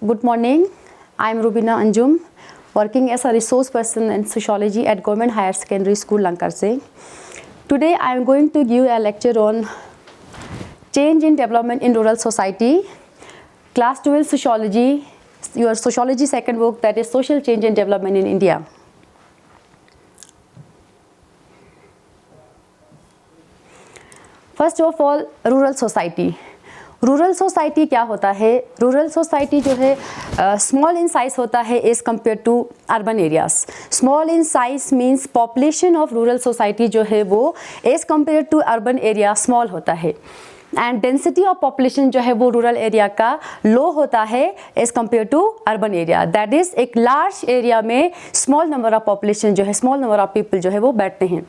Good morning. I am Rubina Anjum, working as a resource person in sociology at Government Higher Secondary School, Lankarse. Today I am going to give a lecture on change in development in rural society, class 12 sociology, your sociology second book, that is social change and development in India. First of all, rural society. Rural society क्या होता है? Rural society जो है small in size होता है as compared to urban areas. Small in size means population of rural society जो है वो as compared to urban area small होता है. एंड डेंसिटी ऑफ पॉपुलेशन जो है वो रूरल एरिया का लो होता है as compared to urban area. That is एक लार्ज एरिया में स्मॉल नंबर ऑफ पॉपुलेशन जो है, स्मॉल नंबर ऑफ पीपल जो है वो बैठते हैं.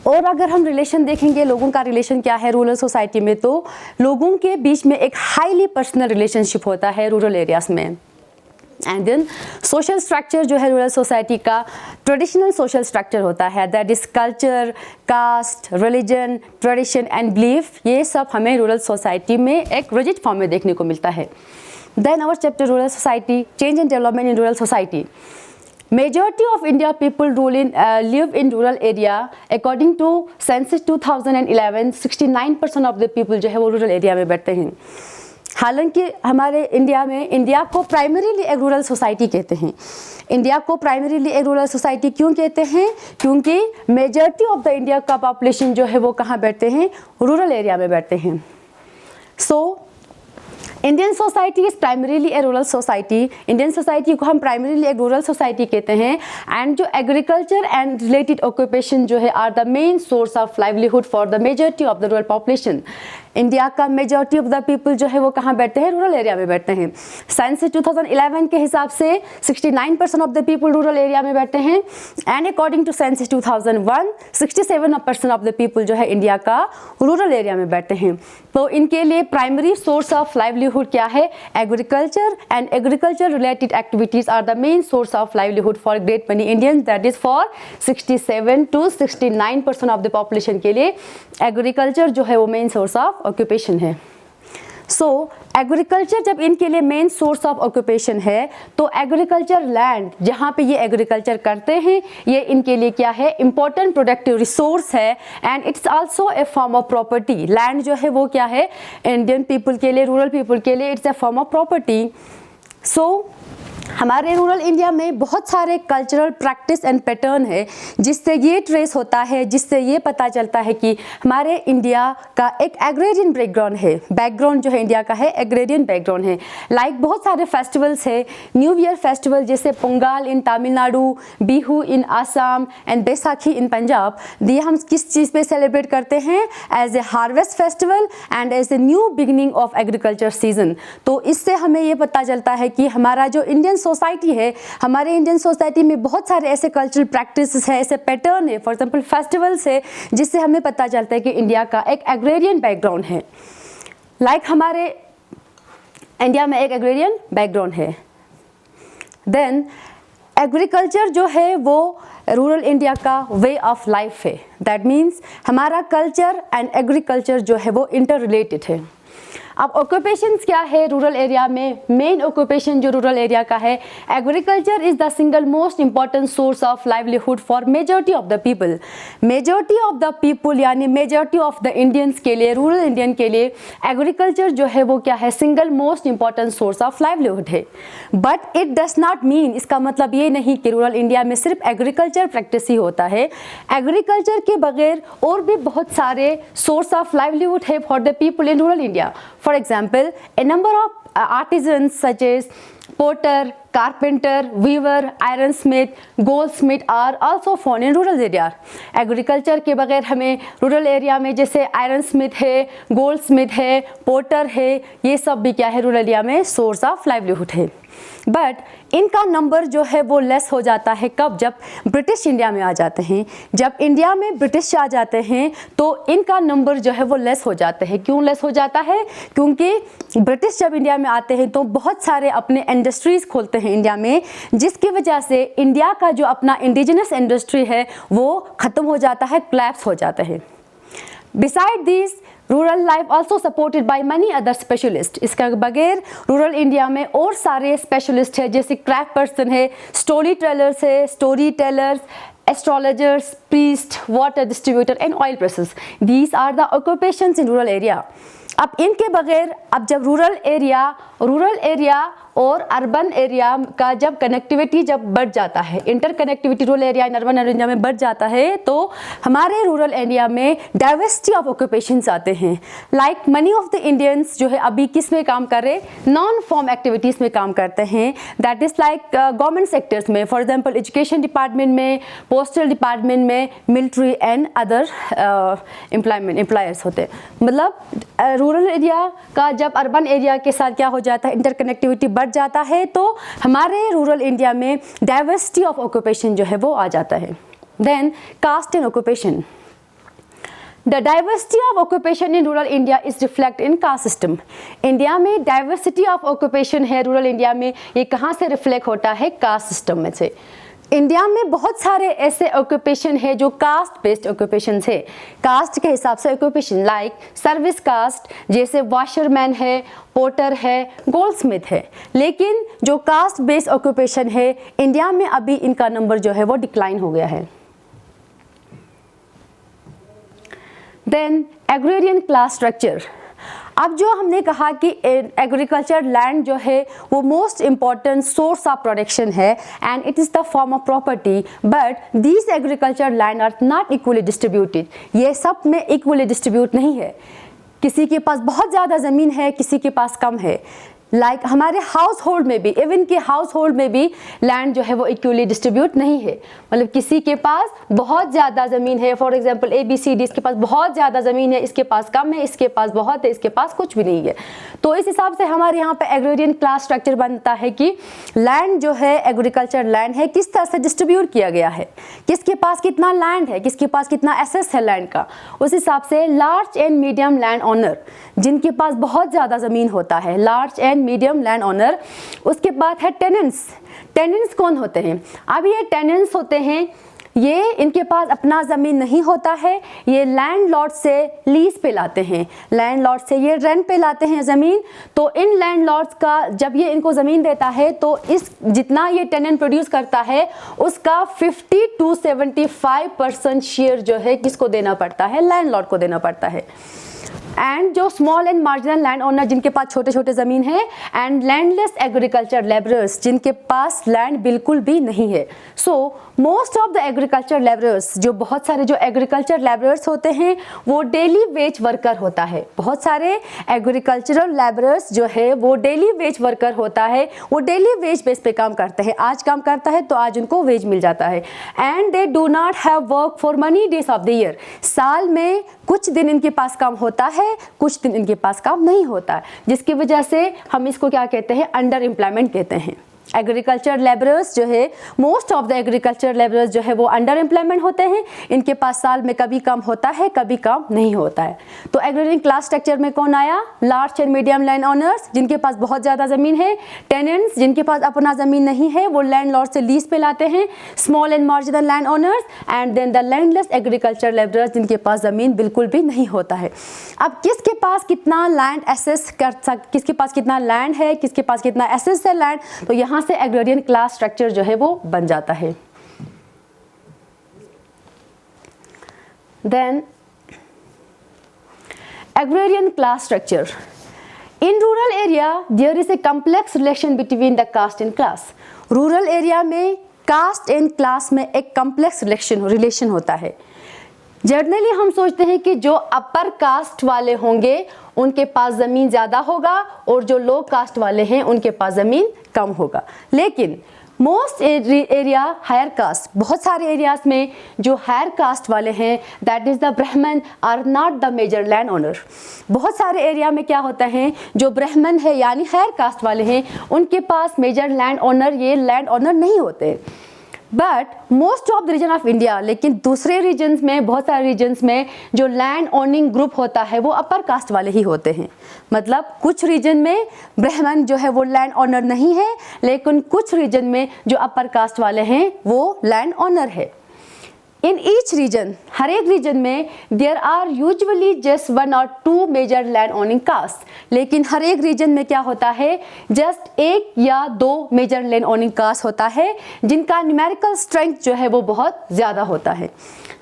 और अगर हम रिलेशन देखेंगे, लोगों का रिलेशन क्या है रूरल सोसाइटी में, तो लोगों के बीच में एक हाईली पर्सनल रिलेशनशिप होता है रूरल एरियाज में. एंड देन सोशल स्ट्रक्चर जो है रूरल सोसाइटी का ट्रेडिशनल सोशल स्ट्रक्चर होता है. That is culture, caste, religion, tradition and belief. ये सब हमें रूरल सोसाइटी में एक रिजिड फॉर्म में देखने को मिलता है. Then our chapter rural society, change and development in rural society. Majority of India people live in rural area. According to census 2011, 69% of the people जो है वो रूरल एरिया में बैठते हैं. हालांकि हमारे इंडिया में इंडिया को प्राइमरीली एक रूरल सोसाइटी कहते हैं. इंडिया को प्राइमरीली एक रूरल सोसाइटी क्यों कहते हैं? क्योंकि मेजॉरिटी ऑफ द इंडिया का पॉपुलेशन जो है वो कहाँ बैठते हैं? रूरल एरिया में बैठते हैं. So Indian society is primarily A rural society. Indian society को हम प्राइमरीली एक रूरल सोसाइटी कहते हैं. एंड जो एग्रीकल्चर एंड रिलेटेड ऑक्यूपेशन जो है are the main source of livelihood for the majority of the rural population. India का majority of the people जो है वो कहाँ बैठते हैं? रूरल एरिया में बैठते हैं. सेंसस 2011 के हिसाब से 69% of the people rural area में बैठते हैं. And according to census 2001, 67% of the people जो है इंडिया का रूरल एरिया में बैठते हैं. तो इनके लिए प्राइमरी सोर्स ऑफ लाइवलीहुड क्या है? Agriculture. And agriculture related activities are the main source of livelihood for great many Indians. That is for 67 to 69% of the population के लिए एग्रीकल्चर जो है वो मेन सोर्स ऑफ ऑक्यूपेशन है. सो agriculture जब इनके लिए मेन सोर्स ऑफ ऑक्यूपेशन है तो एग्रीकल्चर लैंड जहाँ पे ये एग्रीकल्चर करते हैं ये इनके लिए क्या है? इंपॉर्टेंट प्रोडक्टिव रिसोर्स है. And it's also a form of property. Land जो है वो क्या है? इंडियन पीपल के लिए, रूरल पीपल के लिए it's a form of property. So हमारे रूरल इंडिया में बहुत सारे कल्चरल प्रैक्टिस एंड पैटर्न है जिससे ये ट्रेस होता है, जिससे ये पता चलता है कि हमारे इंडिया का एक एग्रेरियन बैकग्राउंड है. बैकग्राउंड जो है इंडिया का है एग्रेरियन बैकग्राउंड है. लाइक बहुत सारे फेस्टिवल्स है. न्यू ईयर फेस्टिवल जैसे Pongal in Tamil Nadu, Bihu in Assam and Baisakhi in Punjab. ये हम किस चीज़ पे सेलिब्रेट करते हैं? As a harvest festival and as a new beginning of agriculture season. तो इससे हमें ये पता चलता है कि हमारा जो इंडियन सोसाइटी है, हमारे इंडियन सोसाइटी में बहुत सारे ऐसे कल्चरल प्रैक्टिसेस है, ऐसे पैटर्न है, फॉर एग्जांपल फेस्टिवल्स है, जिससे हमें पता चलता है कि इंडिया का एक एग्रेरियन बैकग्राउंड है. लाइक हमारे इंडिया में एक एग्रेरियन बैकग्राउंड है. देन एग्रीकल्चर जो है वो रूरल इंडिया का वे ऑफ लाइफ है. दैट मीन्स हमारा कल्चर एंड एग्रीकल्चर जो है वो इंटर रिलेटेड है. अब ऑक्यूपेशंस क्या है रूरल एरिया में? मेन ऑक्यूपेशन जो रूरल एरिया का है, agriculture is the single most important source of livelihood for majority of the people. Majority of the people यानी मेजॉरिटी ऑफ द इंडियंस के लिए, रूरल इंडियन के लिए एग्रीकल्चर जो है वो क्या है? Single most important source of livelihood है. But it does not mean, इसका मतलब ये नहीं कि रूरल इंडिया में सिर्फ एग्रीकल्चर प्रैक्टिस ही होता है. एग्रीकल्चर के बगैर और भी बहुत सारे सोर्स ऑफ लाइवलीहुड है for the people in rural India. For example, a number of artisans such as porter, carpenter, weaver, ironsmith, goldsmith are also found in rural area. Agriculture के बगैर हमें रूरल एरिया में जैसे iron है, gold Smith है, porter है, ये सब भी क्या है? रूरल एरिया में सोर्स ऑफ लाइवलीहुड है. बट इनका नंबर जो है वो लेस हो जाता है कब? जब ब्रिटिश इंडिया में आ जाते हैं. जब इंडिया में ब्रिटिश आ जाते हैं तो इनका नंबर जो है वो लेस हो जाता है. क्यों लेस हो जाता है? क्योंकि ब्रिटिश जब इंडिया में आते हैं तो बहुत सारे अपने इंडस्ट्रीज़ खोलते हैं इंडिया में, जिसकी वजह से इंडिया का जो अपना इंडिजिनस इंडस्ट्री है वो ख़त्म हो जाता है, क्लैप्स हो जाता है. Beside these, rural life also supported by money other specialist. इसके बगैर रूरल इंडिया में और सारे स्पेशलिस्ट है, जैसे क्राफ्ट पर्सन है, story tellers, astrologers, priest, water distributor and oil presses. These are the occupations in rural area. अब इनके बगैर, अब जब रूरल एरिया और अर्बन एरिया का जब कनेक्टिविटी जब बढ़ जाता है, inter connectivity rural area and urban area में बढ़ जाता है, तो हमारे रूरल एरिया में डाइवर्सिटी ऑफ ऑक्यूपेशंस आते हैं। Like many of the Indians जो है अभी किस में काम कर रहे, नॉन फॉर्म एक्टिविटीज़ में काम करते हैं। That is like government sectors में, फॉर एग्जाम्पल एजुकेशन डिपार्टमेंट में, पोस्टल डिपार्टमेंट में, मिलिट्री एंड अदर एम्प्लॉयर्स होते हैं। मतलब रूरल एरिया का जब अर्बन एरिया के साथ क्या हो जाता है, इंटरकनेक्टिविटी बढ़ जाता है, तो हमारे रूरल इंडिया में डाइवर्सिटी ऑफ ऑक्यूपेशन जो है वो आ जाता है। Then caste and occupation. The diversity of occupation in rural India is reflected in caste system. India में diversity of occupation है रूरल इंडिया में, ये कहाँ से रिफ्लेक्ट होता है, कास्ट सिस्टम में से। इंडिया में बहुत सारे ऐसे ऑक्यूपेशन है जो कास्ट बेस्ड ऑक्यूपेशन है। कास्ट के हिसाब से ऑक्यूपेशन लाइक सर्विस कास्ट, जैसे वॉशरमैन है, पोर्टर है, गोल्डस्मिथ है। लेकिन जो कास्ट बेस्ड ऑक्यूपेशन है इंडिया में अभी इनका नंबर जो है वो डिक्लाइन हो गया है। Then agrarian class structure. अब जो हमने कहा कि एग्रीकल्चर लैंड जो है वो most important source of production है and it is the form of property, but these agriculture land are not equally distributed. ये सब में इक्वली डिस्ट्रीब्यूट नहीं है, किसी के पास बहुत ज़्यादा ज़मीन है, किसी के पास कम है। लाइक हमारे हाउस होल्ड में भी, इवन के हाउस होल्ड में भी लैंड जो है वो इक्वली डिस्ट्रीब्यूट नहीं है। मतलब किसी के पास बहुत ज़्यादा ज़मीन है, फॉर एग्जांपल ABCD, इसके पास बहुत ज़्यादा ज़मीन है, इसके पास कम है, इसके पास बहुत है, इसके पास कुछ भी नहीं है। तो इस हिसाब से हमारे यहाँ पे एग्रेरियन क्लास स्ट्रक्चर बनता है कि लैंड जो है, एग्रीकल्चर लैंड है, किस तरह से डिस्ट्रीब्यूट किया गया है, किसके पास कितना लैंड है, किसके पास कितना एसेस है लैंड का। उस हिसाब से large and medium land owner, जिनके पास बहुत ज़्यादा ज़मीन होता है, large and medium land owner. उसके बाद है टेनेंट्स। टेनेंट्स कौन होते हैं? अब ये टेनेंट्स होते हैं, ये इनके पास अपना ज़मीन नहीं होता है, ये लैंडलॉर्ड से लीज पे लाते हैं, लैंडलॉर्ड से ये रेंट पे लाते हैं ज़मीन। तो इन लैंडलॉर्ड्स का जब ये इनको ज़मीन देता है तो इस जितना ये टेनेंट प्रोड्यूस करता है उसका 50 to 75% शेयर जो है किसको देना पड़ता है, लैंडलॉर्ड को देना पड़ता है। एंड जो small and marginal land owner, जिनके पास छोटे छोटे ज़मीन है, एंड लैंडलेस एग्रीकल्चर लेबरर्स, जिनके पास लैंड बिल्कुल भी नहीं है। So most of the agriculture labourers, जो बहुत सारे जो एग्रीकल्चर लेबरर्स होते हैं वो डेली वेज वर्कर होता है। बहुत सारे एग्रीकल्चरल लेबरर्स जो है वो डेली वेज वर्कर होता है, वो डेली वेज बेस पे काम करते हैं। आज काम करता है तो आज उनको वेज मिल जाता है। And they do not have work for money days of the year. साल में कुछ दिन इनके पास काम होता है, कुछ दिन इनके पास काम नहीं होता, जिसकी वजह से हम इसको क्या कहते हैं, अंडर एम्प्लॉयमेंट कहते हैं। एग्रीकल्चर लेबरर्स जो है, most of the agriculture labourers जो है वो अंडर एम्प्लॉयमेंट होते हैं। इनके पास साल में कभी काम होता है, कभी काम नहीं होता है। तो एग्रीरियन क्लास स्ट्रक्चर में कौन आया? Large and medium land owners, जिनके पास बहुत ज़्यादा ज़मीन है। टेनेंट्स, जिनके पास अपना ज़मीन नहीं है, वो लैंडलॉर्ड से लीज पे लाते हैं। Small and marginal land owners, and then the landless agriculture labourers, जिनके पास ज़मीन बिल्कुल भी नहीं होता है। अब किसके पास कितना लैंड एसेस किसके पास कितना लैंड है, किसके पास कितना एसेस है लैंड, तो यहाँ से एग्रेरियन क्लास स्ट्रक्चर जो है वो बन जाता है। Then agrarian class structure in rural area, there is a complex relation between the caste and class. Rural area में कास्ट एंड क्लास में एक कॉम्प्लेक्स रिलेशन होता है। जनरली हम सोचते हैं कि जो अपर कास्ट वाले होंगे उनके पास ज़मीन ज़्यादा होगा और जो लो कास्ट वाले हैं उनके पास ज़मीन कम होगा। लेकिन मोस्ट एरिया हायर कास्ट, बहुत सारे एरियाज में जो हायर कास्ट वाले हैं, that is the Brahmin, are not the major land owner. बहुत सारे एरिया में क्या होता है, जो ब्राह्मण है यानी हायर कास्ट वाले हैं, उनके पास मेजर लैंड ओनर, ये लैंड ओनर नहीं होते। But most of the region of India, लेकिन दूसरे रीजन्स में, बहुत सारे रीजन्स में जो लैंड ओनिंग ग्रुप होता है वो अपर कास्ट वाले ही होते हैं। मतलब कुछ रीजन में ब्राह्मण जो है वो लैंड ओनर नहीं है, लेकिन कुछ रीजन में जो अपर कास्ट वाले हैं वो लैंड ओनर है। इन ईच रीजन, हर एक रीजन में देयर आर यूजुअली जस्ट 1 और 2 मेजर लैंड ओनिंग कास्ट, लेकिन हर एक रीजन में क्या होता है, जस्ट 1 या 2 मेजर लैंड ओनिंग कास्ट होता है जिनका न्यूमेरिकल स्ट्रेंथ जो है वो बहुत ज़्यादा होता है।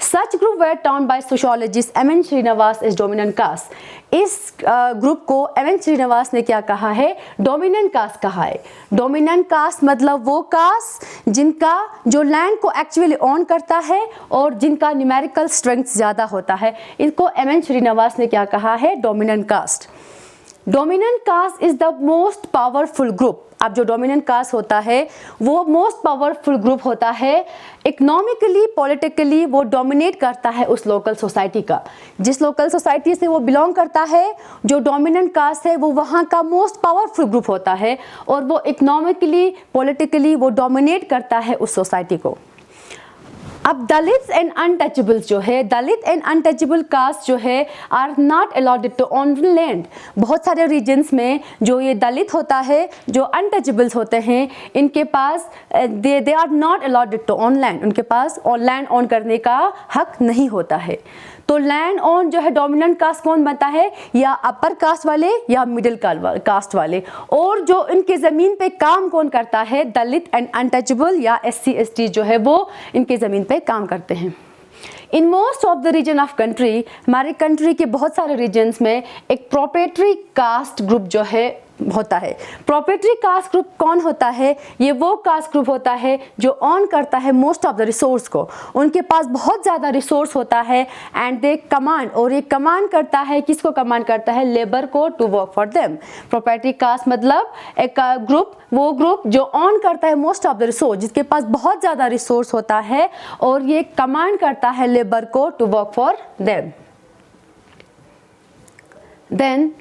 Such group were termed by sociologist M N. Srinivas is dominant caste. इस ग्रुप को एम.एन. श्रीनिवास ने क्या कहा है, डोमिनेंट कास्ट कहा है। डोमिनेंट कास्ट मतलब वो कास्ट जिनका जो लैंड को एक्चुअली ऑन करता है और जिनका न्यूमेरिकल स्ट्रेंथ ज़्यादा होता है, इनको एम.एन. श्रीनिवास ने क्या कहा है, dominant caste. Dominant caste is the most powerful group. अब जो डोमिनेंट कास्ट होता है वो मोस्ट पावरफुल ग्रुप होता है, इकोनॉमिकली पॉलिटिकली वो डोमिनेट करता है उस लोकल सोसाइटी का। जिस लोकल सोसाइटी से वो बिलोंग करता है, जो डोमिनेंट कास्ट है वो वहाँ का मोस्ट पावरफुल ग्रुप होता है और वो इकोनॉमिकली पॉलिटिकली वो डोमिनेट करता है उस सोसाइटी को। अब दलित्स एंड अनटचेबल्स जो है, दलित एंड अनटचेबल कास्ट जो है are not allowed to own land. बहुत सारे रीजन्स में जो ये दलित होता है, जो अनटचेबल्स होते हैं, इनके पास they are not allowed to own land, उनके पास लैंड ऑन करने का हक नहीं होता है। तो लैंड ऑन जो है डोमिनेंट कास्ट कौन बनता है, या अपर कास्ट वाले या मिडिल कास्ट वाले, और जो इनके ज़मीन पे काम कौन करता है, दलित एंड अनटचेबल या SC ST जो है वो इनके ज़मीन पे काम करते हैं। In most of the region of country, हमारे कंट्री के बहुत सारे रीजन्स में एक प्रोप्राइटरी कास्ट ग्रुप जो है होता है। प्रोप्राइटरी कास्ट ग्रुप कौन होता है, ये वो कास्ट ग्रुप होता है जो ऑन करता है मोस्ट ऑफ द रिसोर्स को। उनके पास बहुत ज़्यादा रिसोर्स होता है एंड दे कमांड, और ये कमांड करता है, किसको कमांड करता है, लेबर को, to work for them. Proprietary caste मतलब एक ग्रुप, वो ग्रुप जो ऑन करता है मोस्ट ऑफ द रिसोर्स, जिसके पास बहुत ज़्यादा रिसोर्स होता है और ये कमांड करता है लेबर को to work for them. Then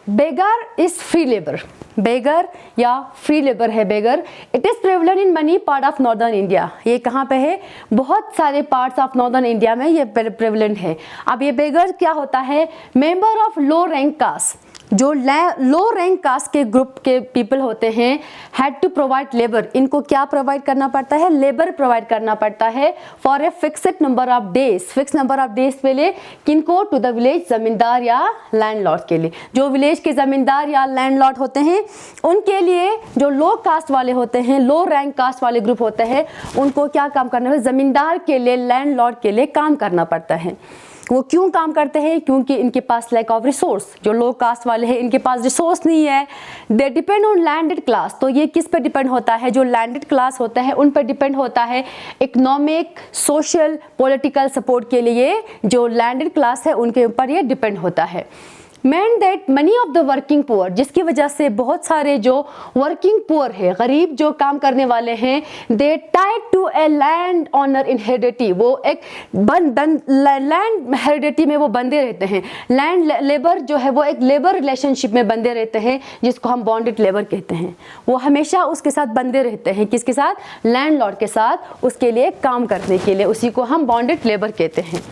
beggar is free labour. Beggar या फ्री लेबर है beggar. It is prevalent in many part of northern India. ये कहाँ पे है, बहुत सारे पार्ट्स ऑफ नॉर्दर्न इंडिया में ये प्रेवलेंट है। अब ये बेगर क्या होता है, member of low rank caste, जो लो रैंक कास्ट के ग्रुप के पीपल होते हैं, हैड टू प्रोवाइड लेबर। इनको क्या प्रोवाइड करना पड़ता है, लेबर प्रोवाइड करना पड़ता है for a fixed number of days. Fix number of days के लिए किनको, टू द विलेज जमींदार या लैंडलॉर्ड के लिए। जो विलेज के जमींदार या लैंडलॉर्ड होते हैं उनके लिए, जो लो कास्ट वाले होते हैं, लो रैंक कास्ट वाले ग्रुप होते हैं, उनको क्या काम करना है, जमींदार के लिए, लैंडलॉर्ड के लिए काम करना पड़ता है। वो क्यों काम करते हैं, क्योंकि इनके पास लैक ऑफ रिसोर्स। जो लो कास्ट वाले हैं इनके पास रिसोर्स नहीं है। They depend on landed class. तो ये किस पे डिपेंड होता है, जो लैंडेड क्लास होता है उन पर डिपेंड होता है इकोनॉमिक, सोशल, पॉलिटिकल सपोर्ट के लिए। जो लैंडेड क्लास है उनके ऊपर ये डिपेंड होता है। meant that many of the working poor, जिसकी वजह से बहुत सारे जो वर्किंग पुअर है, गरीब जो काम करने वाले हैं, they tied to a land owner in heredity, वो एक लैंड हेरिडिटी में वो बंधे रहते हैं। लैंड लेबर जो है वो एक लेबर रिलेशनशिप में बंधे रहते हैं, जिसको हम बॉन्डेड लेबर कहते हैं। वो हमेशा उसके साथ बंधे रहते हैं, किसके साथ, लैंडलॉर्ड के साथ, उसके लिए काम करने के लिए, उसी को हम बॉन्डेड लेबर कहते हैं।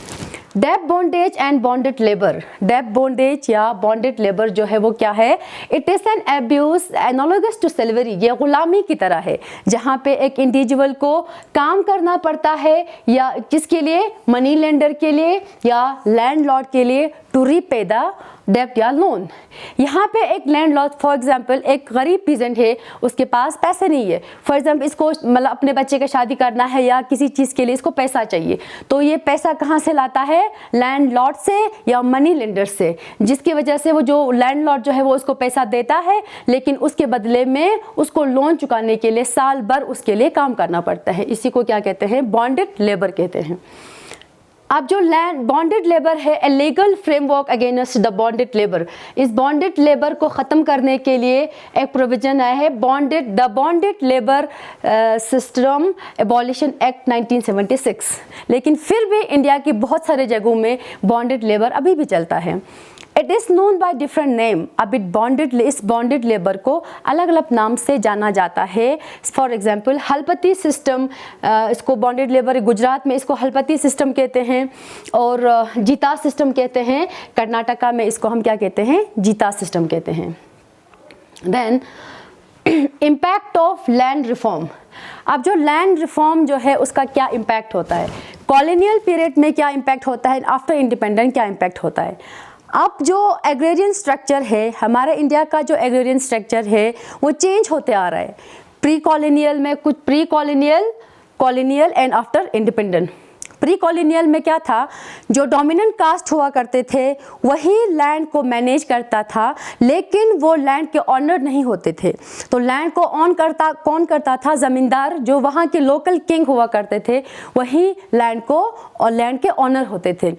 Debt bondage and bonded labour. Debt bondage या बॉन्डेड लेबर जो है वो क्या है, it is an abuse analogous to slavery. ये गुलामी की तरह है, जहाँ पे एक इंडिविजुअल को काम करना पड़ता है, या किसके लिए, मनी लेंडर के लिए या लैंडलॉर्ड के लिए, टू रीपे द डेप्ट या लोन। यहाँ पे एक लैंडलॉर्ड, फॉर एग्जांपल एक गरीब पीजेंट है, उसके पास पैसे नहीं है, फॉर एग्जांपल इसको मतलब अपने बच्चे का शादी करना है या किसी चीज़ के लिए इसको पैसा चाहिए, तो ये पैसा कहाँ से लाता है, लैंडलॉर्ड से या मनी लेंडर से, जिसकी वजह से वो जो लैंडलॉर्ड जो है वो उसको पैसा देता है, लेकिन उसके बदले में उसको लोन चुकाने के लिए साल भर उसके लिए काम करना पड़ता है। इसी को क्या कहते हैं, बॉन्डेड लेबर कहते हैं। अब जो बॉन्डेड लेबर है, a legal framework against the bonded labour. इस बॉन्डेड लेबर को ख़त्म करने के लिए एक प्रोविजन आया है, the bonded labour system abolition act 1976। लेकिन फिर भी इंडिया की बहुत सारे जगहों में बॉन्डेड लेबर अभी भी चलता है। It is known by different name. अब इस बॉन्डेड लेबर को अलग अलग नाम से जाना जाता है। फॉर एग्जांपल हलपति सिस्टम, इसको बॉन्डेड लेबर गुजरात में इसको हलपति सिस्टम कहते हैं, और जीता सिस्टम कहते हैं। कर्नाटका में इसको हम क्या कहते हैं, जीता सिस्टम कहते हैं। Then impact of land reform. अब जो लैंड रिफॉर्म जो है उसका क्या इम्पैक्ट होता है, कॉलोनियल पीरियड में क्या इम्पैक्ट होता है, आफ्टर इंडिपेंडेंस क्या इम्पैक्ट होता है। अब जो एग्रेरियन स्ट्रक्चर है, हमारे इंडिया का जो एग्रेरियन स्ट्रक्चर है वो चेंज होते आ रहा है। प्री कॉलोनियल में कुछ, pre colonial, colonial and after independent. Pre colonial में क्या था, जो डोमिनेंट कास्ट हुआ करते थे वही लैंड को मैनेज करता था, लेकिन वो लैंड के ऑनर नहीं होते थे। तो लैंड को कौन करता था, ज़मींदार, जो वहाँ के लोकल किंग हुआ करते थे वही लैंड को और लैंड के ऑनर होते थे,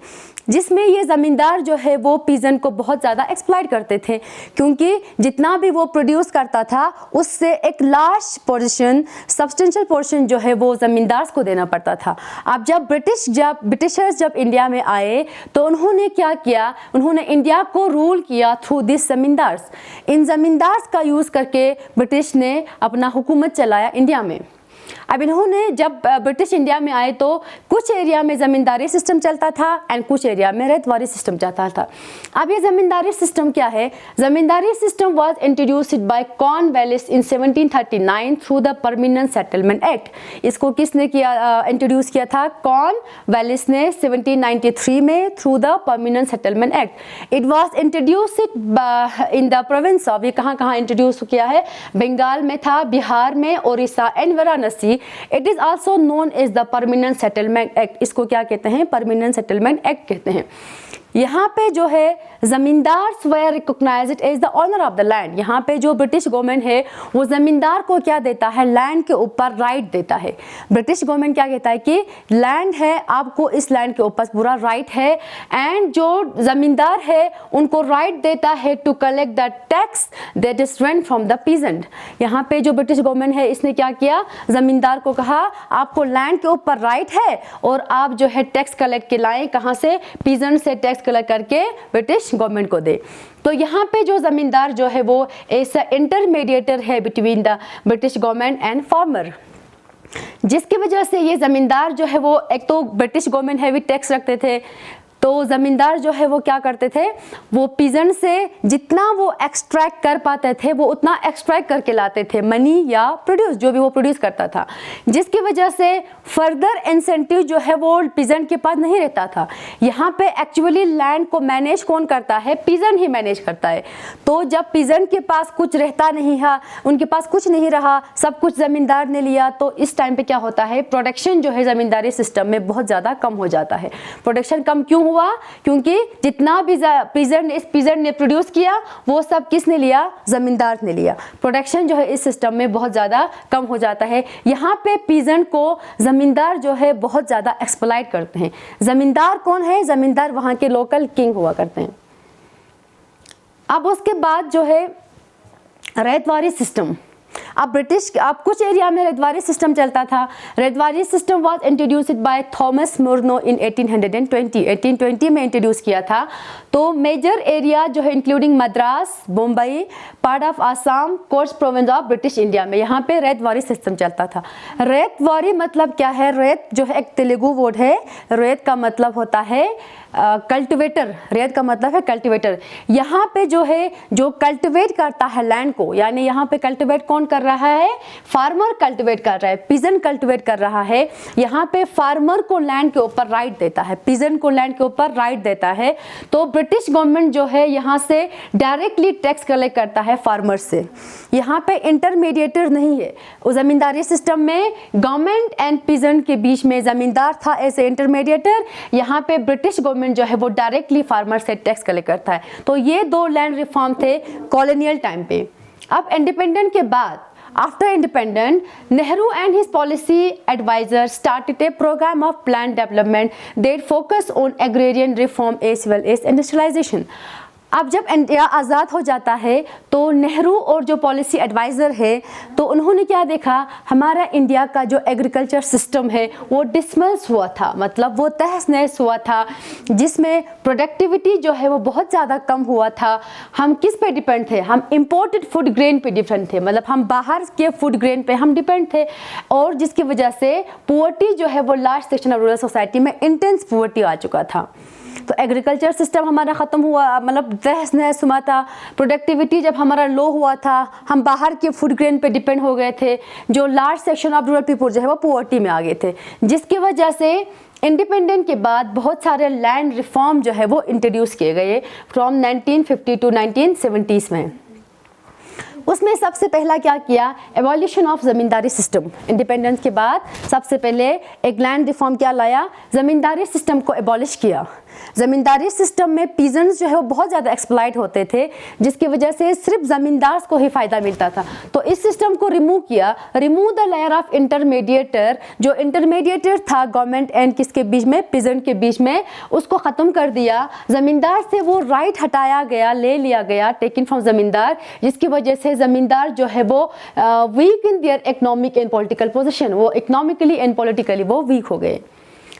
जिसमें ये ज़मींदार जो है वो पीजन को बहुत ज़्यादा एक्सप्लॉइट करते थे, क्योंकि जितना भी वो प्रोड्यूस करता था उससे एक लार्ज पोर्शन, सब्सटेंशियल पोर्शन जो है वो ज़मींदार को देना पड़ता था। अब जब ब्रिटिशर्स जब इंडिया में आए तो उन्होंने क्या किया, उन्होंने इंडिया को रूल किया थ्रू दिस ज़मींदार्स। इन ज़मींदार्स का यूज़ करके ब्रिटिश ने अपना हुकूमत चलाया इंडिया में। अब इन्होंने जब ब्रिटिश इंडिया में आए तो कुछ एरिया में ज़मींदारी सिस्टम चलता था एंड कुछ एरिया में रैयतवारी सिस्टम चलता था। अब ये ज़मींदारी सिस्टम क्या है, zamindari system was introduced by Cornwallis in 1739 through the permanent settlement act. इसको किसने किया, इंट्रोड्यूस किया था, कॉर्नवालिस ने 1793 में through the permanent settlement act. It was introduced in the province of, ये कहाँ इंट्रोड्यूस किया है, बंगाल में था, बिहार में, Orissa and Varanasi. It is also known as the permanent settlement act. इसको क्या कहते हैं, परमानेंट सेटलमेंट एक्ट कहते हैं। यहाँ पे जो है zamindars were recognised as the owner of the land. यहाँ पे जो ब्रिटिश गवर्नमेंट है वो ज़मींदार को क्या देता है, लैंड के ऊपर राइट देता है। ब्रिटिश गवर्नमेंट क्या कहता है कि लैंड है, आपको इस लैंड के ऊपर पूरा राइट है, एंड जो ज़मींदार है उनको राइट देता है to collect the tax that is rent from the peasant. यहाँ पे जो ब्रिटिश गवर्नमेंट है इसने क्या किया, ज़मींदार को कहा आपको लैंड के ऊपर राइट है और आप जो है टैक्स कलेक्ट के लाएँ, कहाँ से, पीजेंट से टैक्स कलेक्ट करके ब्रिटिश गवर्नमेंट को दे। तो यहाँ पे जो ज़मींदार जो है वो ऐसा इंटरमीडिएटर है between the British government and farmer, जिसकी वजह से ये ज़मींदार जो है वो, एक तो ब्रिटिश गवर्नमेंट हैवी टैक्स रखते थे, तो ज़मींदार जो है वो क्या करते थे, वो पीजेंट से जितना वो एक्सट्रैक्ट कर पाते थे वो उतना एक्सट्रैक्ट करके लाते थे, मनी या प्रोड्यूस, जो भी वो प्रोड्यूस करता था, जिसकी वजह से फर्दर इंसेंटिव जो है वो पीजेंट के पास नहीं रहता था। यहाँ पे एक्चुअली लैंड को मैनेज कौन करता है, पीजेंट ही मैनेज करता है। तो जब पीजेंट के पास कुछ रहता नहीं है, उनके पास कुछ नहीं रहा, सब कुछ ज़मींदार ने लिया, तो इस टाइम पे क्या होता है, प्रोडक्शन जो है ज़मींदारी सिस्टम में बहुत ज़्यादा कम हो जाता है। प्रोडक्शन कम क्यों हुआ, क्योंकि जितना भी पीजेंट ने प्रोड्यूस किया वो सब किसने लिया, ज़मींदार ने लिया। प्रोडक्शन जो है इस सिस्टम में बहुत ज़्यादा कम हो जाता है। यहाँ पे पीजेंट को ज़मींदार जो है बहुत ज़्यादा एक्सप्लॉइट करते हैं। ज़मींदार कौन है, ज़मींदार वहाँ के लोकल किंग हुआ करते हैं। अब उसके बाद जो है रैयतवारी सिस्टम। अब कुछ एरिया में रैयतवारी सिस्टम चलता था। Ryotwari system was introduced by Thomas Munro in 1820 में इंट्रोड्यूस किया था। तो मेजर एरिया जो है including Madras, Mumbai, part of Assam, coast province of British India में यहाँ पे रैयतवारी सिस्टम चलता था। रैयतवारी मतलब क्या है, रैयत जो है एक तेलुगु वर्ड है, रैयत का मतलब होता है कल्टिवेटर, रैयत का मतलब है कल्टिवेटर। यहाँ पे जो है जो कल्टिवेट करता है लैंड को, यानी यहाँ पे कल्टिवेट कौन कर रहा है, फार्मर कल्टिवेट कर रहा है, पीजेंट कल्टिवेट कर रहा है। यहाँ पे फार्मर को लैंड के ऊपर राइट देता है, पीजेंट को लैंड के ऊपर राइट देता है। तो ब्रिटिश गवर्नमेंट जो है यहाँ से डायरेक्टली टैक्स कलेक्ट करता है फार्मर से। यहाँ पे इंटरमीडिएटर नहीं है। उस ज़मींदारी सिस्टम में गवर्नमेंट एंड पीजेंट के बीच में ज़मींदार था एज ए इंटरमीडिएटर। यहाँ पे ब्रिटिश गवर्नमेंट जो है वो डायरेक्टली फार्मर से टैक्स कलेक्ट करता है। तो ये दो लैंड रिफॉर्म थे कॉलोनियल टाइम पे। अब इंडिपेंडेंट के बाद, after independence, Nehru and his policy advisors started a program of planned development that focused on agrarian reform as well as industrialization. अब जब इंडिया आज़ाद हो जाता है तो नेहरू और जो पॉलिसी एडवाइज़र है तो उन्होंने क्या देखा, हमारा इंडिया का जो एग्रीकल्चर सिस्टम है वो डिसमल्स हुआ था, मतलब वो तहस नहस हुआ था, जिसमें प्रोडक्टिविटी जो है वो बहुत ज़्यादा कम हुआ था। हम किस पे डिपेंड थे, हम इम्पोर्टेड फूड ग्रेन पे डिपेंड थे, मतलब हम बाहर के फूड ग्रेन पे हम डिपेंड थे, और जिसकी वजह से पुअर्टी जो है वो large section of rural society में इंटेंस पुअर्टी आ चुका था। तो एग्रीकल्चर सिस्टम हमारा ख़त्म हुआ, मतलब तहस नहस हुआ था। प्रोडक्टिविटी जब हमारा लो हुआ था, हम बाहर के फूड ग्रेन पे डिपेंड हो गए थे, जो large section of rural people जो है वो पुअर्टी में आ गए थे, जिसकी वजह से इंडिपेंडेंट के बाद बहुत सारे लैंड रिफॉर्म जो है वो इंट्रोड्यूस किए गए फ्रॉम 1950 टू 1970s में। उसमें सबसे पहला क्या किया, एवोल्यूशन ऑफ ज़मींदारी सिस्टम। इंडिपेंडेंस के बाद सबसे पहले एक लैंड रिफॉर्म क्या लाया, ज़मींदारी सिस्टम को एबॉलिश किया। ज़मींदारी सिस्टम में पीजेंट्स जो है वो बहुत ज़्यादा एक्सप्लॉइट होते थे, जिसकी वजह से सिर्फ ज़मींदार को ही फ़ायदा मिलता था। तो इस सिस्टम को रिमूव किया, remove the layer of intermediator. जो इंटरमीडिएटर था गवर्नमेंट एंड किसके बीच में, पीजेंट के बीच में, उसको ख़त्म कर दिया। ज़मींदार से वो राइट हटाया गया, ले लिया गया, टेकन फ्रॉम ज़मींदार, जिसकी वजह से ज़मींदार जो है वो weak in their economic and political position, वो इकोनॉमिकली एंड पॉलिटिकली वो वीक हो गए।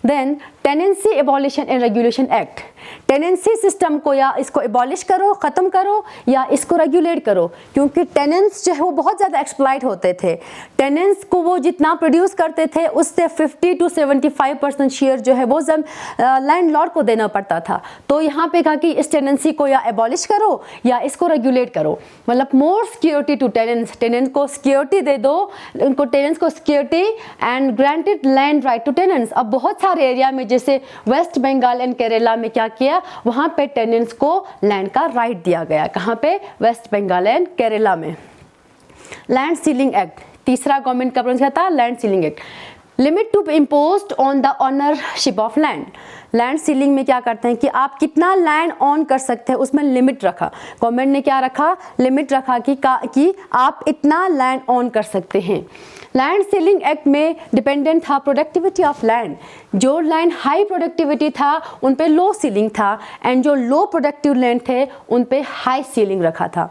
Then tenancy abolition and regulation act. Tenancy system को या इसको एबॉलिश करो, ख़त्म करो, या इसको रेगुलेट करो, क्योंकि टेनेंट्स जो है वो बहुत ज़्यादा एक्सप्लॉइट होते थे। टेनेंट्स को वो जितना प्रोड्यूस करते थे उससे 50 to 75% शेयर जो है वो लैंडलॉर्ड को देना पड़ता था। तो यहाँ पे कहा कि इस टेनेंसी को या एबॉलिश करो या इसको रेगुलेट करो, मतलब more security to tenants. Tenant को सिक्योरिटी दे दो, उनको टेनेंट्स को security and granted land right to tenants. अब बहुत सारे एरिया में जैसे वेस्ट बंगाल एंड केरला में क्या किया, वहां पे टेनेंट्स को लैंड का राइट दिया गया। कहां पे, वेस्ट बंगाल एंड केरला में। लैंड सीलिंग एक्ट, तीसरा गवर्नमेंट का प्रोविजन था land ceiling act. Limit to imposed on the ownership of land. Land ceiling में क्या करते हैं कि आप कितना लैंड ऑन कर सकते हैं, उसमें लिमिट रखा। गवर्नमेंट ने क्या रखा, लिमिट रखा कि आप इतना लैंड ऑन कर सकते हैं। लैंड सीलिंग एक्ट में डिपेंडेंट था प्रोडक्टिविटी ऑफ लैंड। जो लैंड हाई प्रोडक्टिविटी था उन पे लो सीलिंग था, एंड जो लो प्रोडक्टिव लैंड थे उन पे हाई सीलिंग रखा था।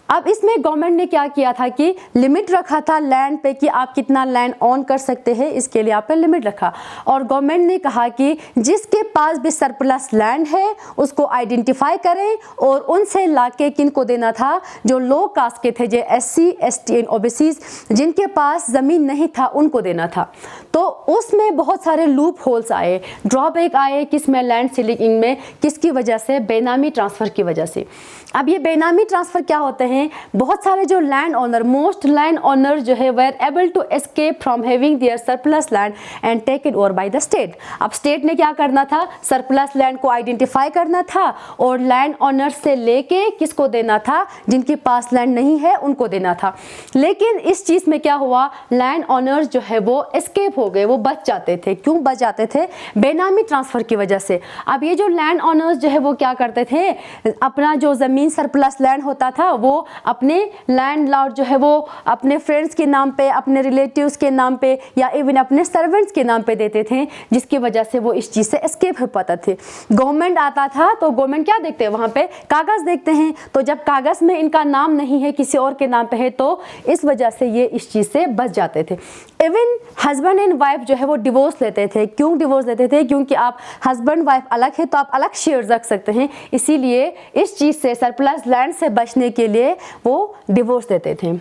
अब इसमें गवर्नमेंट ने क्या किया था कि लिमिट रखा था लैंड पे कि आप कितना लैंड ऑन कर सकते हैं, इसके लिए आप पे लिमिट रखा। और गवर्नमेंट ने कहा कि जिसके पास भी सरप्लस लैंड है उसको आइडेंटिफाई करें और उनसे लाके किनको देना था, जो लो कास्ट के थे, जो SC ST एंड OBCs जिनके पास ज़मीन नहीं था उनको देना था। तो उसमें बहुत सारे लूप होल्स आए, ड्रॉबैक आए, किसमें, लैंड सीलिंग में। किसकी वजह से, बेनामी ट्रांसफ़र की वजह से। अब ये बेनामी ट्रांसफ़र क्या होते हैं, बहुत सारे जो land owner, most land owner जो है were able to escape from having their surplus land and taken over by the state. अब स्टेट ने क्या करना था, सरप्लस लैंड को आइडेंटिफाई करना था और लैंड ऑनर से लेके किसको देना था, जिनके पास लैंड नहीं है उनको देना था। लेकिन इस चीज़ में क्या हुआ, लैंड ऑनर्स जो है वो एस्केप हो गए, वो बच जाते थे। क्यों बच जाते थे, बेनामी ट्रांसफ़र की वजह से। अब ये जो लैंड ऑनर्स जो है वो क्या करते थे, अपना जो ज़मीन सरप्लस लैंड होता था वो अपने लैंडलॉर्ड जो है वो अपने फ्रेंड्स के नाम पे, अपने रिलेटिव्स के नाम पे, या इवन अपने सर्वेंट्स के नाम पे देते थे, जिसकी वजह से वो इस चीज़ से एस्केप हो पाते थे। गवर्नमेंट आता था तो गवर्नमेंट क्या देखते हैं, वहाँ पे कागज़ देखते हैं। तो जब कागज़ में इनका नाम नहीं है, किसी और के नाम पे है, तो इस वजह से ये इस चीज़ से बच जाते थे। इवन हस्बैंड एंड वाइफ जो है वो डिवोर्स लेते थे। क्यों डिवोर्स लेते थे, क्योंकि आप हस्बैंड वाइफ अलग है तो आप अलग शेयर रख सकते हैं, इसीलिए इस चीज़ से, सरप्लस लैंड से बचने के लिए वो डिवोर्स देते थे।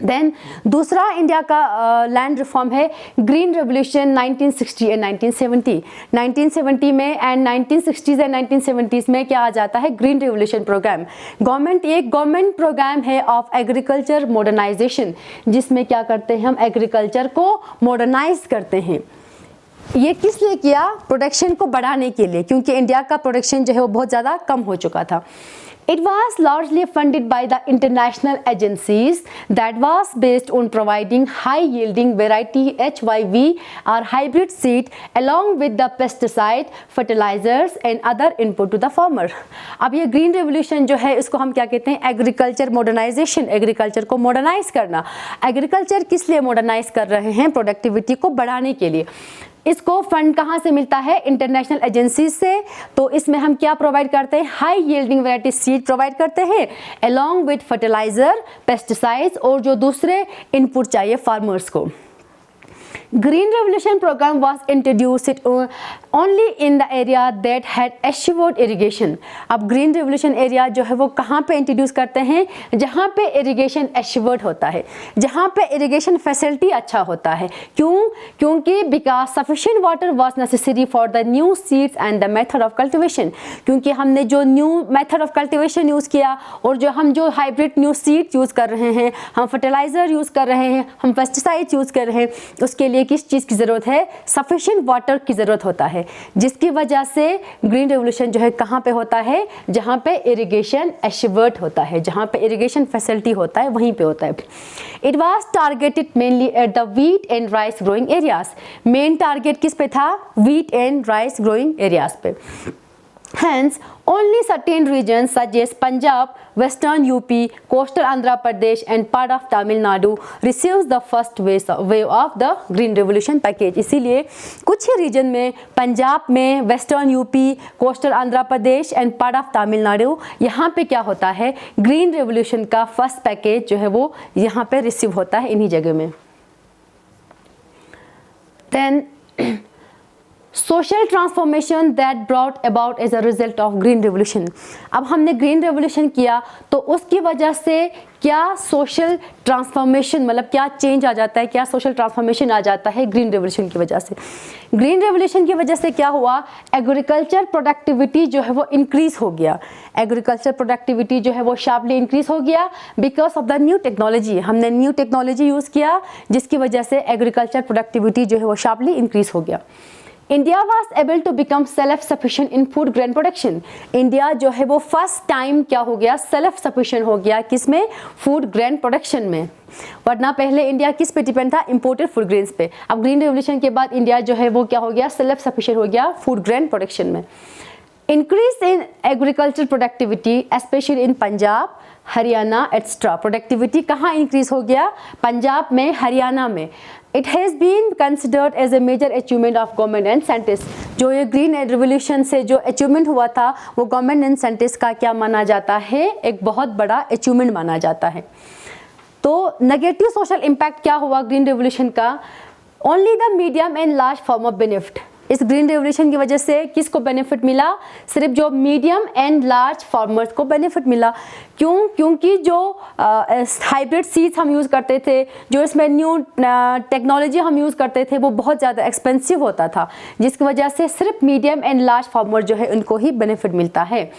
देन दूसरा इंडिया का लैंड रिफॉर्म है ग्रीन रेवोल्यूशन 1960 एंड 1970। 1970 में एंड 1960s एंड 1970s में क्या आ जाता है, green revolution programme. Government programme है ऑफ एग्रीकल्चर मॉडर्नाइजेशन, जिसमें क्या करते हैं हम, एग्रीकल्चर को मॉडर्नाइज करते हैं। ये किस लिए किया, प्रोडक्शन को बढ़ाने के लिए, क्योंकि इंडिया का प्रोडक्शन जो है वो बहुत ज़्यादा कम हो चुका था। It was largely funded by the international agencies that was based on providing high-yielding variety HYV or hybrid seed along with the pesticide, fertilizers and other input to the farmer। अब ये ग्रीन रेवोल्यूशन जो है इसको हम क्या कहते हैं, agriculture modernisation. Agriculture को मॉडर्नाइज करना। एग्रीकल्चर किस लिए मॉडर्नाइज कर रहे हैं, प्रोडक्टिविटी को बढ़ाने के लिए। इसको फंड कहाँ से मिलता है, इंटरनेशनल एजेंसी से। तो इसमें हम क्या प्रोवाइड करते हैं, high yielding variety seed provide करते हैं अलॉन्ग विद फर्टिलाइजर, पेस्टिसाइड्स और जो दूसरे इनपुट चाहिए फार्मर्स को। Green Revolution program was introduced only in the area that had assured irrigation। अब Green Revolution एरिया जो है वो कहाँ पे इंट्रोड्यूस करते हैं, जहाँ पे इरिगेशन एश्योर्ड होता है, जहाँ पे इरिगेशन फैसिलिटी अच्छा होता है। क्यों, क्योंकि because sufficient water was necessary for the new seeds and the method of cultivation. क्योंकि हमने जो new method of cultivation use किया और जो हाइब्रिड न्यू सीड यूज़ कर रहे हैं, हम फर्टिलाइज़र यूज़ कर रहे हैं, हम पेस्टिसाइड्स यूज़ कर रहे हैं, उसके लिए लिए किस चीज़ की ज़रूरत है, सफिशिएंट वाटर की ज़रूरत होता है, जिसकी वजह से ग्रीन रेवोल्यूशन जो है कहाँ पे होता है, जहाँ पे इरिगेशन एश्योर्ड होता है, जहाँ पे इरिगेशन फैसिलिटी होता है वहीं पे होता है। It was targeted mainly at the wheat and rice growing areas. Main target किस पे था, wheat and rice growing areas पे। Hence, only certain regions such as Punjab, Western UP, coastal Andhra Pradesh and part of Tamil Nadu receives the first wave of the Green Revolution package। इसीलिए कुछ ही reason में, पंजाब में, western UP, coastal Andhra Pradesh and part of Tamil Nadu, यहाँ पे क्या होता है, green revolution का फर्स्ट पैकेज जो है वो यहाँ पे रिसीव होता है इन्हीं जगह में। Then social transformation that brought about as a result of green revolution. अब हमने ग्रीन रेवोल्यूशन किया तो उसकी वजह से क्या सोशल ट्रांसफॉर्मेशन, मतलब क्या चेंज आ जाता है, क्या सोशल ट्रांसफॉर्मेशन आ जाता है ग्रीन रेवोल्यूशन की वजह से। ग्रीन रेवोल्यूशन की वजह से क्या हुआ, एग्रीकल्चर प्रोडक्टिविटी जो है वो इंक्रीज हो गया। एग्रीकल्चर प्रोडक्टिविटी जो है वो शार्पली इंक्रीज हो गया because of the new technology. हमने न्यू टेक्नोलॉजी यूज़ किया जिसकी वजह से एग्रीकल्चर प्रोडक्टिविटी जो है वो शार्पली इंक्रीज हो गया। India was able to become self sufficient in food grain production. India जो है वो फर्स्ट टाइम क्या हो गया, सेल्फ सफिशिएंट हो गया, किसमें, फूड ग्रेन प्रोडक्शन में। वरना पहले इंडिया किस पे डिपेंड था, इंपोर्टेड फूड ग्रेन्स पे। अब ग्रीन रेवोल्यूशन के बाद इंडिया जो है वो क्या हो गया, सेल्फ सफिशिएंट हो गया फूड ग्रेन प्रोडक्शन में। Increase in agriculture productivity specially in Punjab, Haryana extra. Productivity कहाँ इंक्रीज हो गया, पंजाब में, हरियाणा में। It has been considered as a major achievement of government and scientist. जो ये ग्रीन रेवोल्यूशन से जो अचीवमेंट हुआ था वो गवर्नमेंट एंड साइंटिस्ट का क्या माना जाता है, एक बहुत बड़ा अचीवमेंट माना जाता है। तो नेगेटिव सोशल इम्पैक्ट क्या हुआ ग्रीन रेवोल्यूशन का, only the medium and large form of benefit. इस ग्रीन रेवोल्यूशन की वजह से किसको बेनिफिट मिला, सिर्फ जो मीडियम एंड लार्ज फार्मर्स को बेनिफिट मिला। क्यों, क्योंकि जो हाइब्रिड सीड्स हम यूज़ करते थे, जो इसमें न्यू टेक्नोलॉजी हम यूज़ करते थे वो बहुत ज़्यादा एक्सपेंसिव होता था, जिसकी वजह से सिर्फ मीडियम एंड लार्ज फार्मर जो है उनको ही बेनिफिट मिलता है।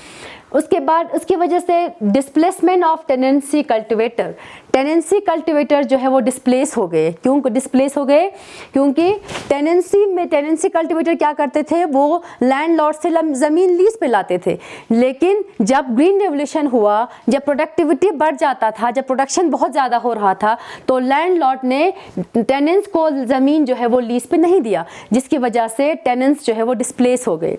उसके बाद उसकी वजह से displacement of tenancy cultivator. Tenancy cultivator जो है वो डिस्प्लेस हो गए। क्यों डिस्प्लेस हो गए, क्योंकि टेनेंसी कल्टिवेटर क्या करते थे, वो लैंडलॉर्ड से ज़मीन लीज पे लाते थे। लेकिन जब ग्रीन रेवोल्यूशन हुआ, जब प्रोडक्टिविटी बढ़ जाता था, जब प्रोडक्शन बहुत ज़्यादा हो रहा था, तो लैंडलॉर्ड ने टेनेंट्स को ज़मीन जो है वो लीज पे नहीं दिया, जिसकी वजह से टेनेंट्स जो है वो डिस्प्लेस हो गए।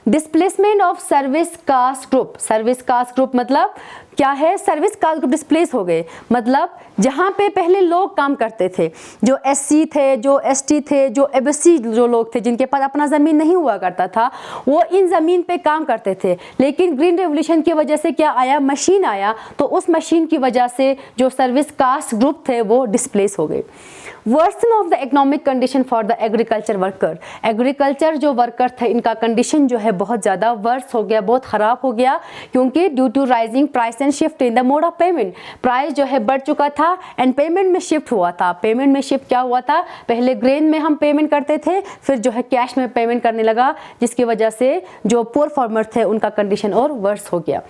Displacement of service caste group. Service caste group मतलब क्या है, सर्विस कास्ट ग्रुप डिस्प्लेस हो गए, मतलब जहाँ पे पहले लोग काम करते थे, जो एससी थे, जो एसटी थे, जो एबीसी जो लोग थे, जिनके पास अपना ज़मीन नहीं हुआ करता था, वो इन ज़मीन पे काम करते थे। लेकिन ग्रीन रेवोल्यूशन की वजह से क्या आया, मशीन आया, तो उस मशीन की वजह से जो सर्विस कास्ट ग्रुप थे वो डिस्प्लेस हो गए। Worsen of the economic condition for the agriculture worker. Agriculture जो वर्कर थे इनका कंडीशन जो है बहुत ज़्यादा वर्स हो गया, बहुत ख़राब हो गया, क्योंकि due to rising price and shift in the mode of payment. Price जो है बढ़ चुका था एंड पेमेंट में शिफ्ट हुआ था। पेमेंट में शिफ्ट क्या हुआ था, पहले ग्रेन में हम पेमेंट करते थे, फिर जो है कैश में पेमेंट करने लगा, जिसकी वजह से जो पुअर फार्मर थे उनका कंडीशन और वर्स हो गया।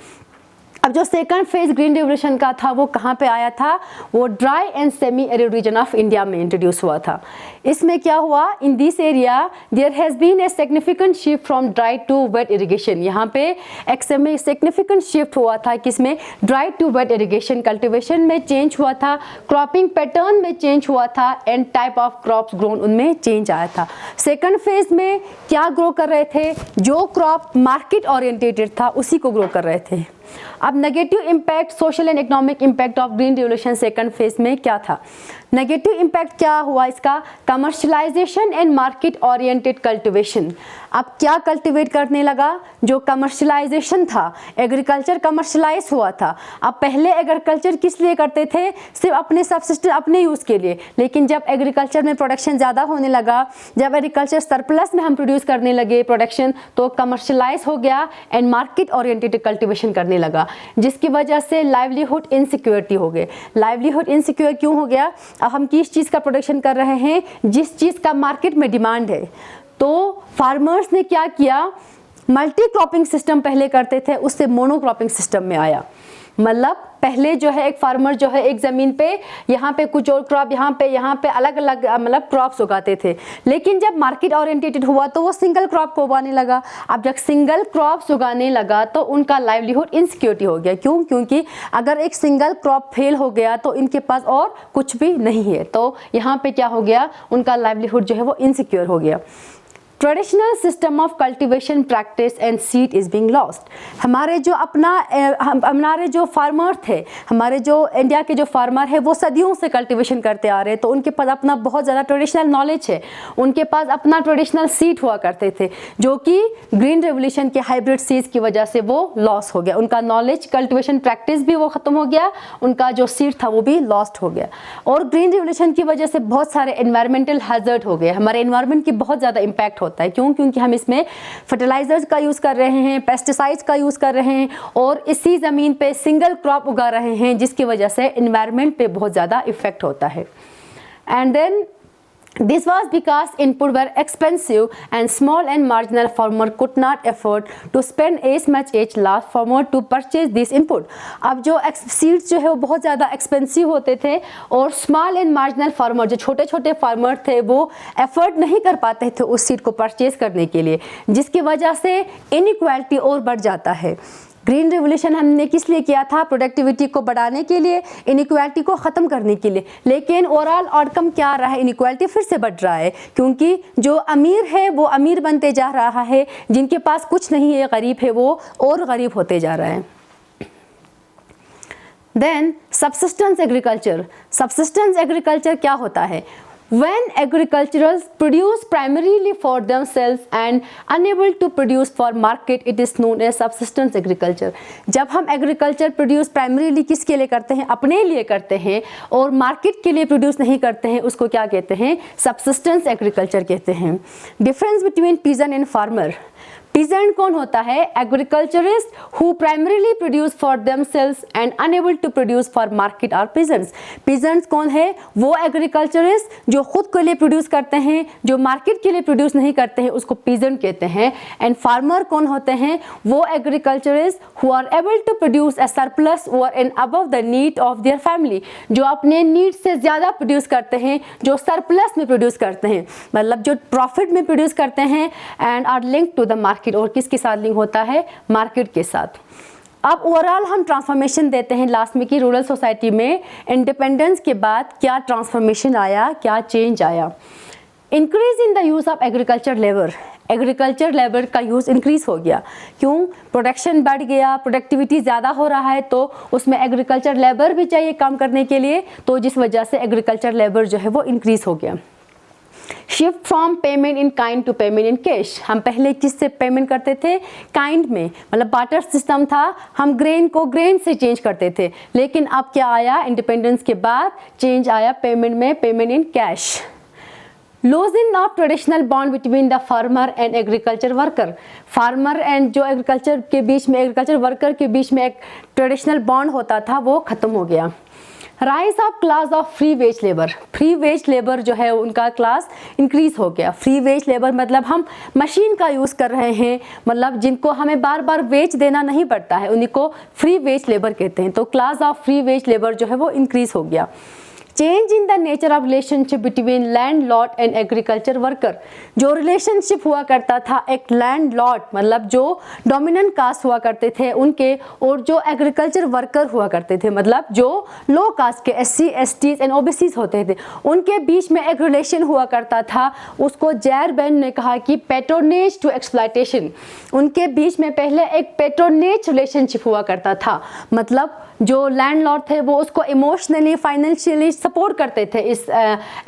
अब जो सेकंड फेज ग्रीन रेवोल्यूशन का था वो कहाँ पे आया था, वो dry and semi arid region of India में इंट्रोड्यूस हुआ था। इसमें क्या हुआ, in this area there has been a significant shift from dry to wet irrigation. यहाँ पे एक सिग्निफिकेंट शिफ्ट हुआ था, किसमें, dry to wet irrigation. Cultivation में चेंज हुआ था, क्रॉपिंग पैटर्न में चेंज हुआ था and type of crops grown उनमें चेंज आया था। सेकंड फेज में क्या ग्रो कर रहे थे, जो क्रॉप मार्केट ओरिएंटेटेड था उसी को ग्रो कर रहे थे। अब negative impact, social and economic impact of green revolution second phase में क्या था। नेगेटिव इम्पैक्ट क्या हुआ इसका, commercialisation and market oriented cultivation. अब क्या कल्टिवेट करने लगा, जो कमर्शलाइजेशन था, एग्रीकल्चर कमर्शलाइज हुआ था। अब पहले एग्रीकल्चर किस लिए करते थे, सिर्फ अपने सब्सिस्टेंस, अपने यूज़ के लिए। लेकिन जब एग्रीकल्चर में प्रोडक्शन ज़्यादा होने लगा, जब एग्रीकल्चर सरप्लस में हम प्रोड्यूस करने लगे प्रोडक्शन, तो कमर्शलाइज हो गया एंड मार्केट ओरिएंटेड कल्टिवेशन करने लगा, जिसकी वजह से लाइवलीहुड इनसिक्योरिटी हो गए। लाइवलीहुड इनसिक्योर क्यों हो गया, अब हम किस चीज़ का प्रोडक्शन कर रहे हैं, जिस चीज़ का मार्केट में डिमांड है। तो फार्मर्स ने क्या किया, मल्टी क्रॉपिंग सिस्टम पहले करते थे, उससे मोनो क्रॉपिंग सिस्टम में आया। मतलब पहले जो है एक फार्मर जो है एक ज़मीन पे यहाँ पे कुछ और क्रॉप, यहाँ पे अलग अलग मतलब क्रॉप्स उगाते थे, लेकिन जब मार्केट ओरिएंटेटेड हुआ तो वो सिंगल क्रॉप को उगाने लगा। अब जब सिंगल क्रॉप्स उगाने लगा तो उनका लाइवलीहुड इनसिक्योरिटी हो गया। क्यों? क्योंकि अगर एक सिंगल क्रॉप फेल हो गया तो इनके पास और कुछ भी नहीं है, तो यहाँ पे क्या हो गया, उनका लाइवलीहुड जो है वो इनसिक्योर हो गया। Traditional system of cultivation practice and seed is being lost. हमारे जो फार्मर थे, हमारे जो इंडिया के जो फार्मर है वो सदियों से कल्टिवेशन करते आ रहे हैं, तो उनके पास अपना बहुत ज़्यादा ट्रेडिशनल नॉलेज है, उनके पास अपना ट्रेडिशनल सीड हुआ करते थे, जो कि ग्रीन रेवोल्यूशन के हाइब्रिड सीड्स की वजह से वो लॉस हो गया। उनका नॉलेज, कल्टिवेशन प्रैक्टिस भी वो ख़त्म हो गया, उनका जो सीड था वो भी लॉस्ट हो गया। और ग्रीन रेवोल्यूशन की वजह से बहुत सारे एनवायरमेंटल हैजर्ड हो गए, हमारे एनवायरमेंट की बहुत ज़्यादा इम्पैक्ट होता है। क्यों? क्योंकि हम इसमें फर्टिलाइजर्स का यूज़ कर रहे हैं, पेस्टिसाइड्स का यूज़ कर रहे हैं और इसी ज़मीन पे सिंगल क्रॉप उगा रहे हैं, जिसकी वजह से एनवायरनमेंट पे बहुत ज़्यादा इफ़ेक्ट होता है। And then this was because input were expensive and small and marginal farmer could not afford to spend as much as large farmer to purchase this input। अब जो सीड्स जो है वो बहुत ज़्यादा एक्सपेंसिव होते थे और स्मॉल एंड मार्जिनल फार्मर, जो छोटे छोटे फार्मर थे, वो एफर्ट नहीं कर पाते थे उस सीड को परचेज करने के लिए, जिसकी वजह से इनइक्वालिटी और बढ़ जाता है। ग्रीन रेवोल्यूशन हमने किस लिए किया था? प्रोडक्टिविटी को बढ़ाने के लिए, इनइक्वालिटी को ख़त्म करने के लिए, लेकिन ओवरऑल आउटकम क्या रहा है? इनइक्वालिटी फिर से बढ़ रहा है, क्योंकि जो अमीर है वो अमीर बनते जा रहा है, जिनके पास कुछ नहीं है, गरीब है, वो और गरीब होते जा रहा है। Then subsistence agriculture. Subsistence agriculture क्या होता है? When agriculturals produce primarily for themselves and unable to produce for market, it is known as subsistence agriculture। जब हम एग्रीकल्चर प्रोड्यूस प्राइमरीली किसके लिए करते हैं? अपने लिए करते हैं, और मार्केट के लिए प्रोड्यूस नहीं करते हैं, उसको क्या कहते हैं? सबसिस्टेंस एग्रीकल्चर कहते हैं। Difference between peasant and farmer. Peasant कौन होता है? Agriculturist who primarily produce for themselves and unable to produce for market are peasants. Peasants कौन है? वो एग्रीकल्चरिस्ट जो खुद के लिए प्रोड्यूस करते हैं, जो मार्केट के लिए प्रोड्यूस नहीं करते हैं, उसको पीजेंट कहते हैं। एंड फार्मर कौन होते हैं? वो agriculturist who are able to produce a surplus over and above the need of their family, जो अपने नीड से ज़्यादा प्रोड्यूस करते हैं, जो सरप्लस में प्रोड्यूस करते हैं, मतलब जो प्रॉफिट में प्रोड्यूस करते हैं, and are link to the market. और किसके साथ लिंक होता है? मार्केट के साथ। अब ओवरऑल हम ट्रांसफॉर्मेशन देते हैं लास्ट में कि रूरल सोसाइटी में इंडिपेंडेंस के बाद क्या ट्रांसफॉर्मेशन आया, क्या चेंज आया। Increase in the use of agriculture labour. Agriculture labour का यूज़ इंक्रीज़ हो गया। क्यों? प्रोडक्शन बढ़ गया, प्रोडक्टिविटी ज़्यादा हो रहा है, तो उसमें एग्रीकल्चर लेबर भी चाहिए काम करने के लिए, तो जिस वजह से एग्रीकल्चर लेबर जो है वो इंक्रीज़ हो गया। Shift from payment in kind to payment in cash. हम पहले किससे पेमेंट करते थे? काइंड में, मतलब बार्टर सिस्टम था, हम ग्रेन को ग्रेन से चेंज करते थे। लेकिन अब क्या आया? इंडिपेंडेंस के बाद चेंज आया पेमेंट में, payment in cash. Losing of traditional bond between the farmer and agriculture worker. Farmer and जो एग्रीकल्चर के बीच में, एग्रीकल्चर वर्कर के बीच में एक ट्रेडिशनल बॉन्ड होता था, वो ख़त्म हो गया। Rise of class of free veg labour. Free veg labour जो है उनका क्लास इंक्रीज हो गया। फ्री वेज लेबर मतलब हम मशीन का यूज़ कर रहे हैं, मतलब जिनको हमें बार बार वेज देना नहीं पड़ता है, उन्हीं को फ्री वेज लेबर कहते हैं। तो class of free veg labour जो है वो इंक्रीज हो गया। Change in the nature of relationship between land lot and agriculture worker. जो रिलेशनशिप हुआ करता था एक लैंड लॉट, मतलब जो डोमिनेंट कास्ट हुआ करते थे उनके, और जो एग्रीकल्चर वर्कर हुआ करते थे, मतलब जो लो कास्ट के SC, STs एंड OBCs होते थे, उनके बीच में एक रिलेशन हुआ करता था। उसको जैर बेन ने कहा कि पैट्रोनेज टू एक्सप्लॉयटेशन। उनके बीच में पहले एक पैट्रोनेज रिलेशनशिप हुआ करता था, मतलब जो लैंडलॉर्ड थे वो उसको इमोशनली, फाइनेंशियली सपोर्ट करते थे इस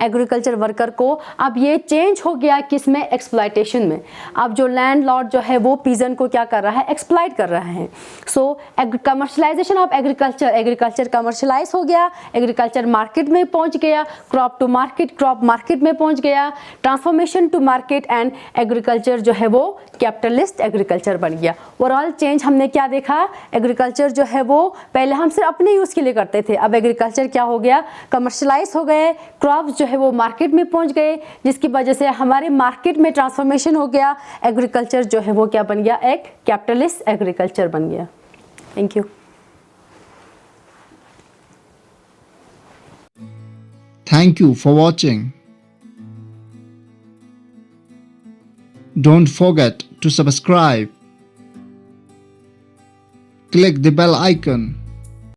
एग्रीकल्चर वर्कर को। अब ये चेंज हो गया किसमें? एक्सप्लॉयटेशन में। अब जो लैंडलॉर्ड जो है वो पीजन को क्या कर रहा है? एक्सप्लॉइट कर रहा है। So commercialisation of agriculture, agriculture commercialise हो गया, एग्रीकल्चर मार्केट में पहुंच गया, crop to market, crop market में पहुंच गया, transformation to market, and agriculture जो है वो कैपिटलिस्ट एग्रीकल्चर बन गया। ओवरऑल चेंज हमने क्या देखा? एग्रीकल्चर जो है वो पहले हम सिर्फ अपने यूज़ के लिए करते थे, अब एग्रीकल्चर क्या हो गया? कमर्शलाइज हो गए, क्रॉप्स जो है वो मार्केट में पहुंच गए, जिसकी वजह से हमारे मार्केट में ट्रांसफॉर्मेशन हो गया। एग्रीकल्चर जो है वो क्या बन गया? एक कैपिटलिस्ट एग्रीकल्चर बन गया। Thank you. Thank you for watching. Don't forget to subscribe. Click the bell icon